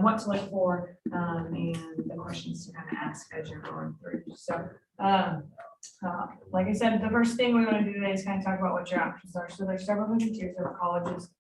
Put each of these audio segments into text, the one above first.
what to look for, and the questions to kind of ask as you're going through. So, like I said, the first thing we want to do today is kind of talk about what your options are. So there's several different tiers of colleges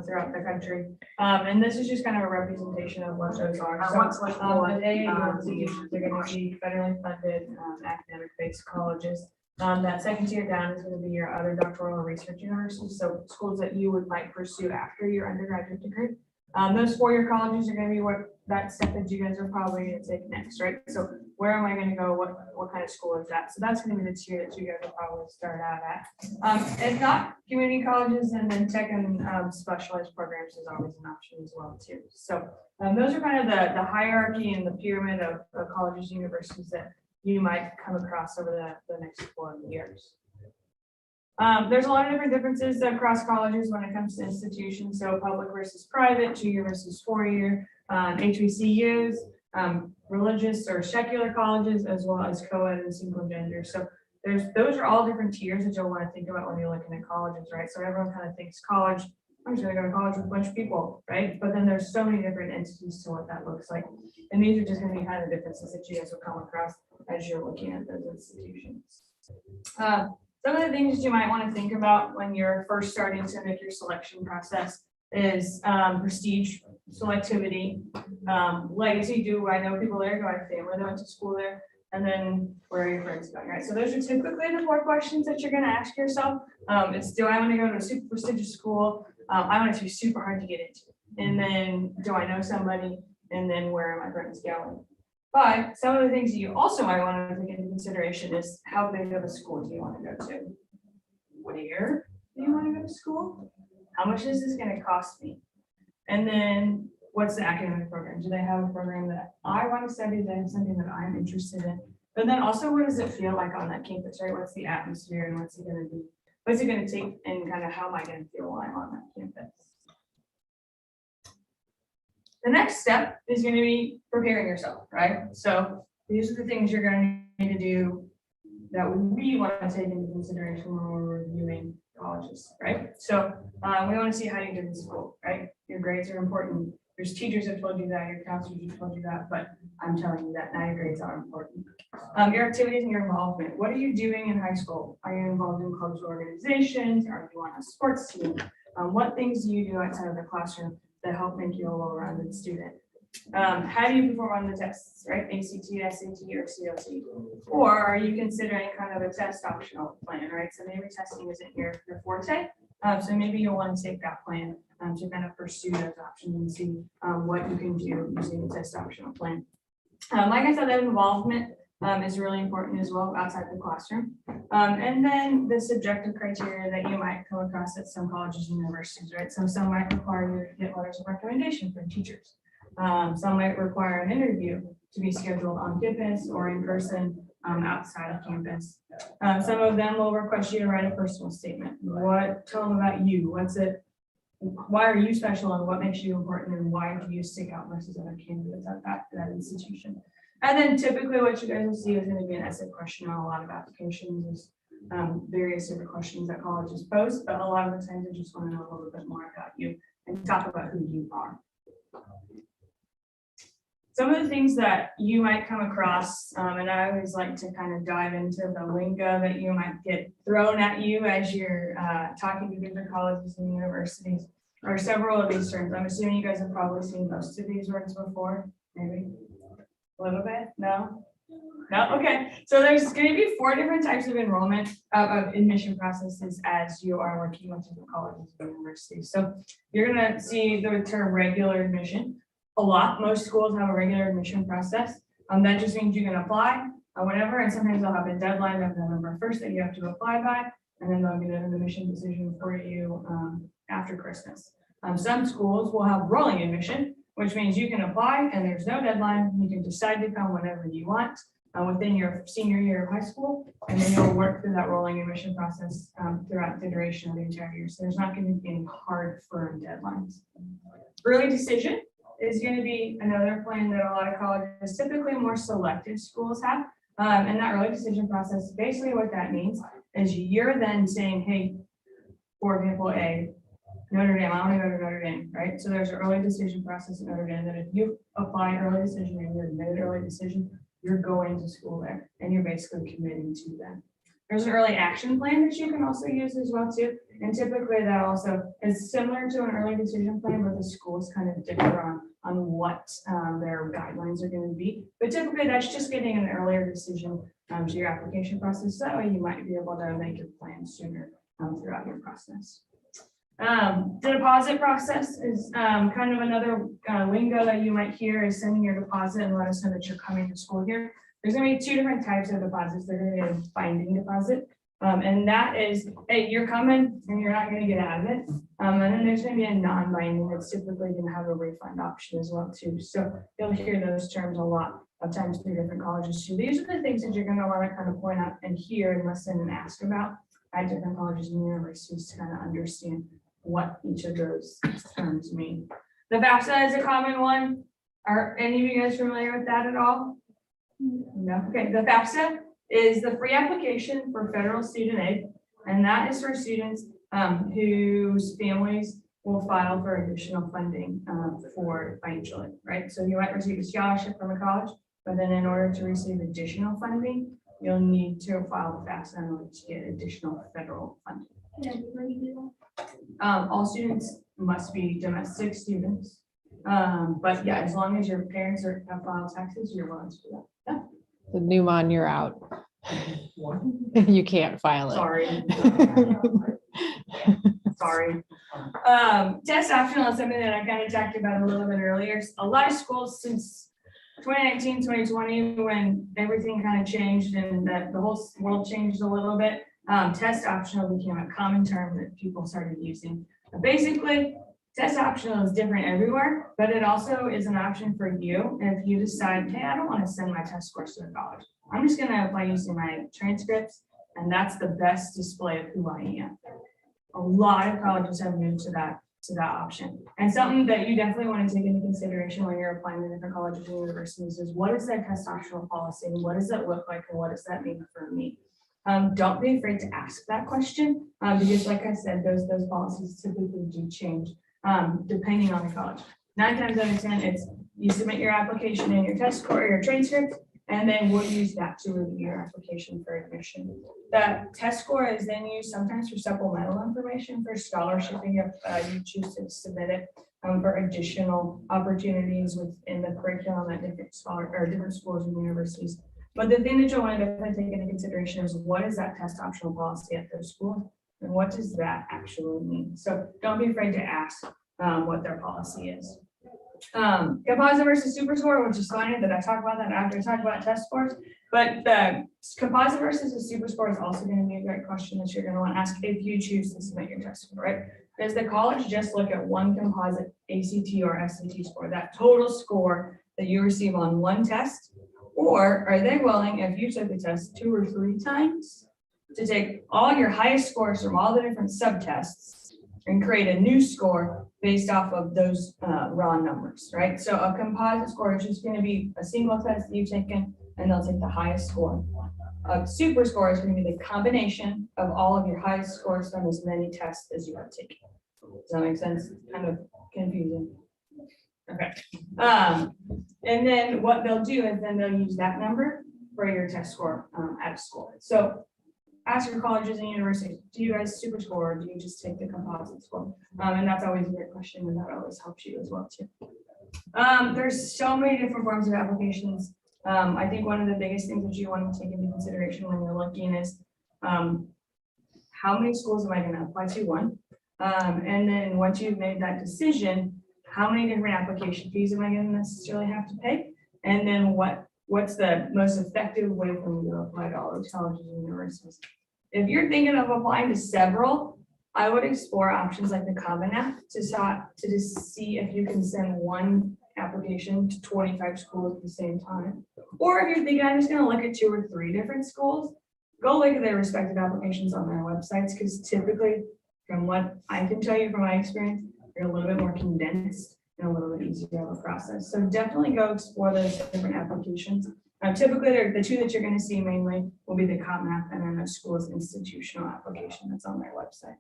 throughout the country, and this is just kind of a representation of what those are. So today, institutions are going to be federally funded, academic-based colleges. That second tier down is going to be your other doctoral or research universities, so schools that you might pursue after your undergraduate degree. Those four-year colleges are going to be that step that you guys are probably going to take next, right? So where am I going to go? What kind of school is that? So that's going to be the tier that you guys will probably start out at. If not, community colleges and then tech and specialized programs is always an option as well too. So those are kind of the hierarchy and the pyramid of colleges and universities that you might come across over the next 4 years. There's a lot of different differences across colleges when it comes to institutions. So public versus private, 2-year versus 4-year, HBCUs, religious or secular colleges, as well as co-ed and single gender. So those are all different tiers that you'll want to think about when you're looking at colleges, right? So everyone kind of thinks college, I'm just going to go to college with a bunch of people, right? But then there's so many different entities to what that looks like. And these are just going to be kind of differences that you guys will come across as you're looking at those institutions. Some of the things you might want to think about when you're first starting to make your selection process is prestige, selectivity, legacy. Do I know people there? Do I have family that went to school there? And then where are your friends going, right? So those are typically the 4 questions that you're going to ask yourself. It's, do I want to go to a super prestigious school? I want it to be super hard to get into. And then, do I know somebody? And then, where are my friends going? But some of the things that you also might want to take into consideration is, how big of a school do you want to go to? Where do you want to go to school? How much is this going to cost me? And then, what's the academic program? Do they have a program that I want to study? Do they have something that I'm interested in? But then also, what does it feel like on that campus, right? What's the atmosphere and what's it going to be? What's it going to take, and kind of how am I going to feel while I'm on that campus? The next step is going to be preparing yourself, right? So these are the things you're going to need to do that we want to take into consideration when we're reviewing colleges, right? So we want to see how you did in school, right? Your grades are important. There's teachers that told you that, your counselors have told you that, but I'm telling you that now your grades are important. Your activities and your involvement. What are you doing in high school? Are you involved in clubs or organizations? Are you on a sports team? What things do you do outside of the classroom that help make you a well-rounded student? How do you perform on the tests, right? ACT, SAT, or COT? Or are you considering kind of a test optional plan, right? So maybe testing isn't your forte. So maybe you'll want to take that plan to kind of pursue those options and see what you can do using a test optional plan. Like I said, that involvement is really important as well outside the classroom. And then the subjective criteria that you might come across at some colleges and universities, right? So some might require you to get letters of recommendation from teachers. Some might require an interview to be scheduled on campus or in person outside of campus. Some of them will request you to write a personal statement. Tell them about you. Why are you special, and what makes you important, and why do you stick out versus other candidates at that institution? And then typically what you guys will see is going to be an essay question on a lot of applications. There's various different questions that colleges post, but a lot of the times they just want to know a little bit more about you and talk about who you are. Some of the things that you might come across, and I always like to kind of dive into the lingo that you might get thrown at you as you're talking to different colleges and universities, are several of these terms. I'm assuming you guys have probably seen most of these words before, maybe a little bit, no? No, okay. So there's going to be 4 different types of enrollment of admission processes as you are working with different colleges and universities. So you're going to see the term regular admission. Most schools have a regular admission process. That just means you can apply whenever, and sometimes they'll have a deadline of November 1st that you have to apply by, and then they'll get an admission decision for you after Christmas. Some schools will have rolling admission, which means you can apply and there's no deadline. You can decide to come whenever you want within your senior year of high school, and then you'll work through that rolling admission process throughout the duration of the entire year. So there's not going to be any hard, firm deadlines. Early decision is going to be another plan that a lot of colleges, typically more selective schools, have. And that early decision process, basically what that means is you're then saying, hey, for example, Notre Dame, I want to go to Notre Dame, right? So there's an early decision process at Notre Dame that if you apply early decision and you're admitted early decision, you're going to school there and you're basically committing to them. There's an early action plan that you can also use as well too. And typically that also is similar to an early decision plan, but the schools kind of differ on what their guidelines are going to be. But typically that's just getting an earlier decision to your application process. That way you might be able to make your plan sooner throughout your process. The deposit process is kind of another lingo that you might hear is sending your deposit and let us know that you're coming to school here. There's going to be two different types of deposits. There's going to be a binding deposit, and that is, hey, you're coming and you're not going to get out of it. And then there's going to be a non-binding that's typically going to have a refund option as well too. So you'll hear those terms a lot of times through different colleges too. These are the things that you're going to want to kind of point out and hear and listen and ask about at different colleges and universities to kind of understand what each of those terms mean. The FAFSA is a common one. Are any of you guys familiar with that at all? No. Okay. The FAFSA is the free application for federal student aid, and that is for students whose families will file for additional funding for financial aid, right? So you might receive a scholarship from a college, but then in order to receive additional funding, you'll need to file the FAFSA in order to get additional federal funding. All students must be domestic students. But yeah, as long as your parents have filed taxes, you're willing to do that. Yeah. The Newmont, you're out. You can't file it. Sorry. Sorry. Test optional is something that I kind of talked about a little bit earlier. A lot of schools since 2019, 2020, when everything kind of changed and the whole world changed a little bit, test optional became a common term that people started using. Basically, test optional is different everywhere, but it also is an option for you. And if you decide, hey, I don't want to send my test scores to the college, I'm just going to apply using my transcripts, and that's the best display of who I am. A lot of colleges have moved to that option. And something that you definitely want to take into consideration when you're applying to different colleges and universities is what is that test optional policy? And what does that look like? And what does that mean for me? Don't be afraid to ask that question because like I said, those policies typically do change depending on the college. 9 times out of 10, it's you submit your application and your test score, your transcript, and then we'll use that to review your application for admission. That test score is then used sometimes for supplemental information for scholarship if you choose to submit it for additional opportunities within the curriculum at different schools and universities. But the thing that you'll want to definitely take into consideration is what is that test optional policy at those schools and what does that actually mean? So don't be afraid to ask what their policy is. Composite versus super score, which is fine that I talk about that after I talk about test scores, but the composite versus a super score is also going to be a great question that you're going to want to ask if you choose to submit your test score, right? Does the college just look at one composite ACT or SAT score, that total score that you receive on one test? Or are they willing, if you took the test 2 or 3 times, to take all your highest scores from all the different subtests and create a new score based off of those raw numbers, right? So a composite score is just going to be a single test that you've taken, and they'll take the highest score. A super score is going to be the combination of all of your highest scores from as many tests as you have taken. Does that make sense? Kind of confusing. Okay. And then what they'll do is then they'll use that number for your test score at a school. So ask your colleges and universities, do you guys super score or do you just take the composite score? And that's always a great question, and that always helps you as well too. There's so many different forms of applications. I think one of the biggest things that you want to take into consideration when you're looking is how many schools am I going to apply to, one? And then once you've made that decision, how many different application fees am I going to necessarily have to pay? And then what's the most effective way for me to apply to all those colleges and universities? If you're thinking of applying to several, I would explore options like the Common App to just see if you can send one application to 25 schools at the same time. Or if you're thinking I'm just going to look at 2 or 3 different schools, go look at their respective applications on their websites, because typically, from what I can tell you from my experience, they're a little bit more condensed and a little bit easier of a process. So definitely go explore those different applications. Typically, the 2 that you're going to see mainly will be the Common App and then the school's institutional application that's on their website.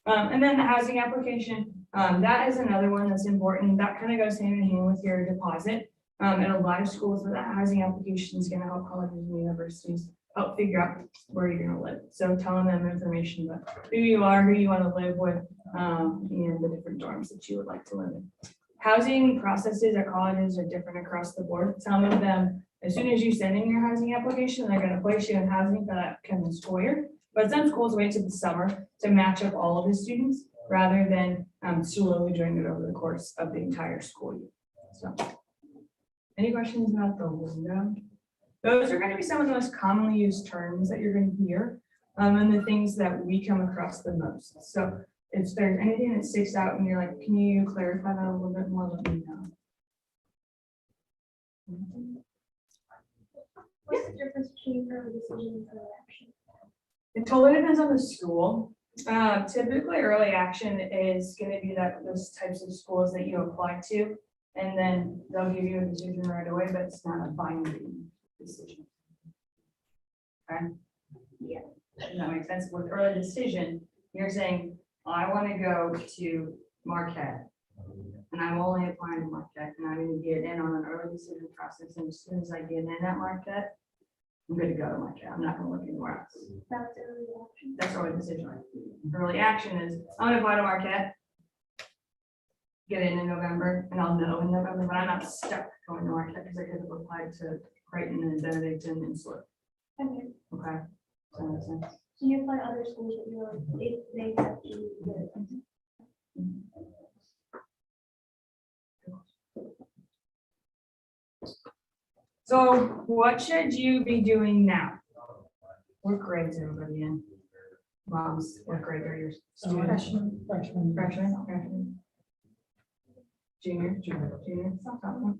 And then the housing application, that is another one that's important. That kind of goes hand in hand with your deposit. And a lot of schools with that housing application is going to help colleges and universities help figure out where you're going to live. So telling them information about who you are, who you want to live with, and the different dorms that you would like to live in. Housing processes at colleges are different across the board. Some of them, as soon as you send in your housing application, they're going to place you in housing for that coming school year. But some schools wait till the summer to match up all of the students rather than slowly doing it over the course of the entire school year. So, any questions about the lingo? Those are going to be some of the most commonly used terms that you're going to hear, and the things that we come across the most. So, if there's anything that sticks out and you're like, can you clarify that a little bit more? Let me know. What's the difference between early decision and early action? It totally depends on the school. Typically, early action is going to be those types of schools that you apply to, and then they'll give you a decision right away, but it's not a binding decision. Okay? Yeah. Does that make sense? With early decision, you're saying, I want to go to Marquette, and I'm only applying to Marquette, and I'm going to get in on an early decision process, and as soon as I get in at Marquette, I'm good to go to Marquette. I'm not going to look anywhere else. That's early action. That's early decision. Early action is, I'm going to apply to Marquette, get in November, and I'll know in November, but I'm not stuck going to Marquette because I could have applied to Creighton and Benedictine and Sloat. Okay. Okay. Does that make sense? So you apply to other schools that you're like, if they accept you. So what should you be doing now? What grades are everybody in? Moms, what grade are your students? Freshman, okay. Junior.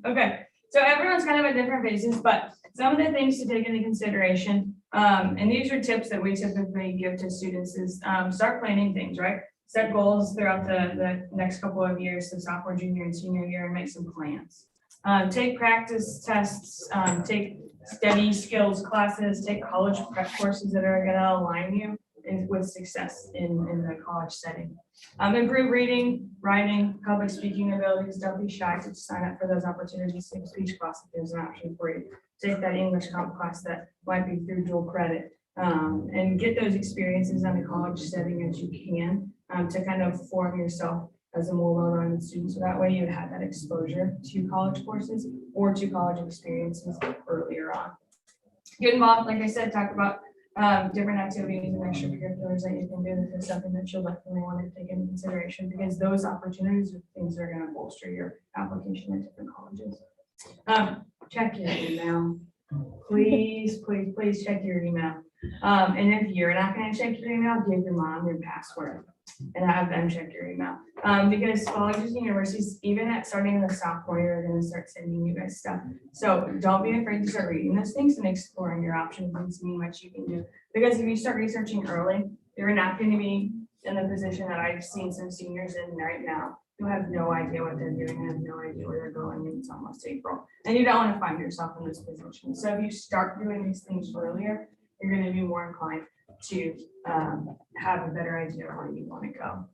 Okay, so everyone's kind of at different phases, but some of the things to take into consideration, and these are tips that we typically give to students is start planning things, right? Set goals throughout the next couple of years, so sophomore, junior, and senior year, and make some plans. Take practice tests, take study skills classes, take college prep courses that are gonna align you with success in the college setting. Improve reading, writing, public speaking abilities. Don't be shy to sign up for those opportunities. Take speech class if there's an option for you. Take that English comp class that might be through dual credit, and get those experiences in a college setting as you can, to kind of form yourself as a more well-rounded student. So that way you have that exposure to college courses or to college experiences earlier on. Get involved, like I said, talk about different activities and extracurriculars that you can do. This is something that you'll definitely want to take into consideration because those opportunities are things that are going to bolster your application at different colleges. Check your email. Please check your email. And if you're not going to check your email, give your mom your password and have them check your email. Because colleges and universities, even at starting in the sophomore year, are going to start sending you guys stuff. So don't be afraid to start reading those things and exploring your options and seeing what you can do. Because if you start researching early, you're not going to be in the position that I've seen some seniors in right now who have no idea what they're doing and have no idea where they're going, and it's almost April. And you don't want to find yourself in this position. So if you start doing these things earlier, you're going to be more inclined to have a better idea of where you want to go.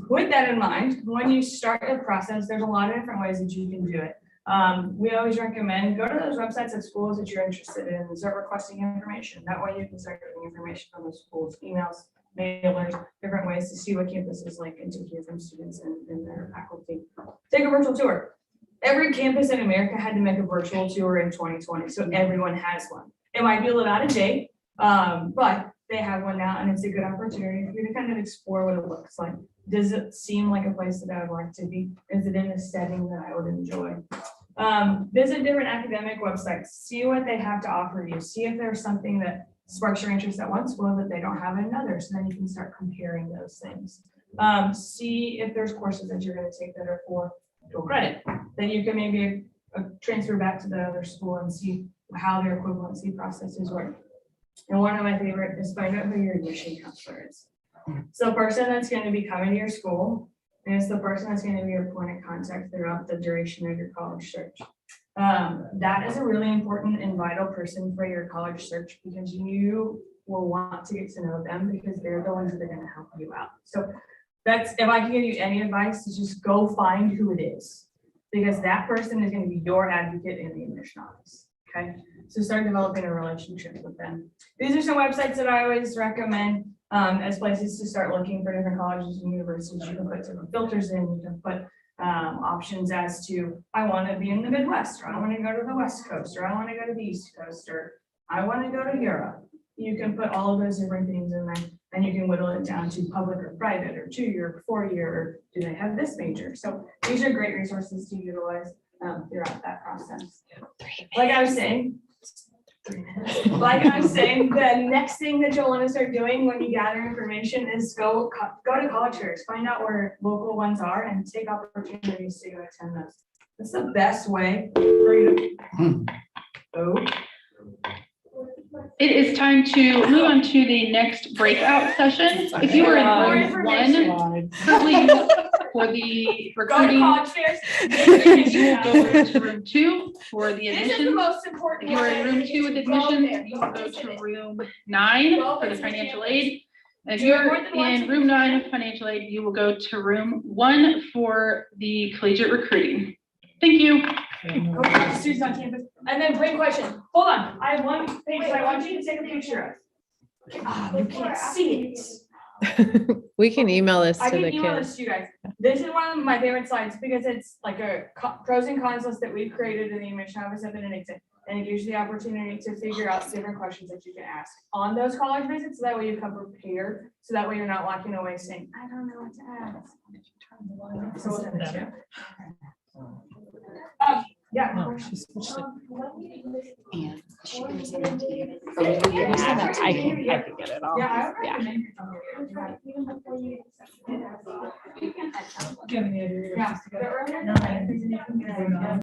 With that in mind, when you start the process, there's a lot of different ways that you can do it. We always recommend go to those websites of schools that you're interested in and start requesting information. That way you can start getting information from those schools, emails, mailers, different ways to see what campus is like and to hear from students and their faculty. Take a virtual tour. Every campus in America had to make a virtual tour in 2020, so everyone has one. It might be a little out of date, but they have one now, and it's a good opportunity for you to kind of explore what it looks like. Does it seem like a place that I would like to be? Is it in a setting that I would enjoy? Visit different academic websites. See what they have to offer you. See if there's something that sparks your interest at one school that they don't have in another, so then you can start comparing those things. See if there's courses that you're going to take that are for dual credit, that you can maybe transfer back to the other school and see how their equivalency processes work. And one of my favorite is find out who your admission counselor is. So the person that's going to be coming to your school, and it's the person that's going to be your point of contact throughout the duration of your college search. That is a really important and vital person for your college search because you will want to get to know them because they're the ones that are gonna help you out. So that's, if I can give you any advice, is just go find who it is. Because that person is gonna be your advocate in the admission office, okay? So start developing a relationship with them. These are some websites that I always recommend as places to start looking for different colleges and universities. You can put different filters in, you can put options as to, I want to be in the Midwest, or I want to go to the West Coast, or I want to go to the East Coast, or I want to go to Europe. You can put all of those different things in there, and you can whittle it down to public or private, or 2-year, 4-year, or do they have this major? So these are great resources to utilize throughout that process. Like I was saying, the next thing that you'll want to start doing when you gather information is go to college fairs, find out where local ones are, and take opportunities to go attend those. That's the best way for you to. Oh. It is time to move on to the next breakout session. If you are in room one, currently used for the Go to recruiting, college fairs. you will go to room 2 for the This is the admission. most important. If you are in room one. 2 with Go admissions, there. you will go Visit to it. room 9 Go for the visit financial campus. aid. And if Do you're more than one in thing. room 9 of financial aid, you will go to room 1 for the collegiate recruiting. Thank you. Go talk to students on campus, and then bring questions. Hold on, I have one page that I want you to take a picture of. Ah, you can't see it. We can email this I to can the email kids. this to you guys. This is one of my favorite slides because it's like a pros and cons list that we've created in the admission office at Benedictine. And it gives you the opportunity to figure out different questions that you can ask on those college visits. So that way you come prepared. So that way you're not walking away saying, I don't know what to ask. So we'll send it to you. Yeah. No, she switched it. And she can send it to you. I can get it all. Yeah, I would Yeah. recommend. Even before you. Yeah. The earlier the better.